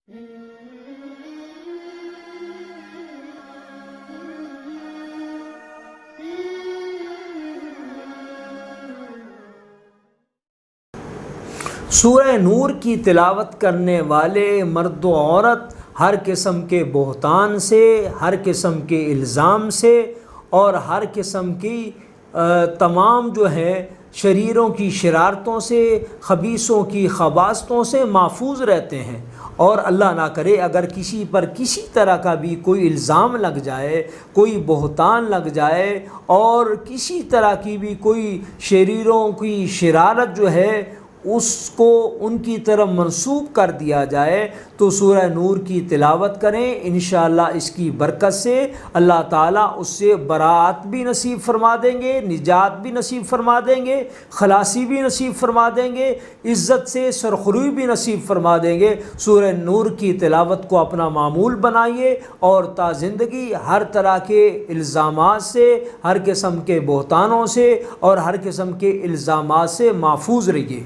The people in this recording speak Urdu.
سورہ نور کی تلاوت کرنے والے مرد و عورت ہر قسم کے بہتان سے، ہر قسم کے الزام سے اور ہر قسم کی تمام جو ہے شریروں کی شرارتوں سے، خبیثوں کی خباثتوں سے محفوظ رہتے ہیں۔ اور اللہ نہ کرے اگر کسی پر کسی طرح کا بھی کوئی الزام لگ جائے، کوئی بہتان لگ جائے اور کسی طرح کی بھی کوئی شریروں کی شرارت جو ہے اس کو ان کی طرف منسوب کر دیا جائے، تو سورہ نور کی تلاوت کریں، انشاءاللہ اس کی برکت سے اللہ تعالیٰ اس سے براءت بھی نصیب فرما دیں گے، نجات بھی نصیب فرما دیں گے، خلاصی بھی نصیب فرما دیں گے، عزت سے سرخروئی بھی نصیب فرما دیں گے۔ سورہ نور کی تلاوت کو اپنا معمول بنائیے اور تا زندگی ہر طرح کے الزامات سے، ہر قسم کے بہتانوں سے اور ہر قسم کے الزامات سے محفوظ رہیے۔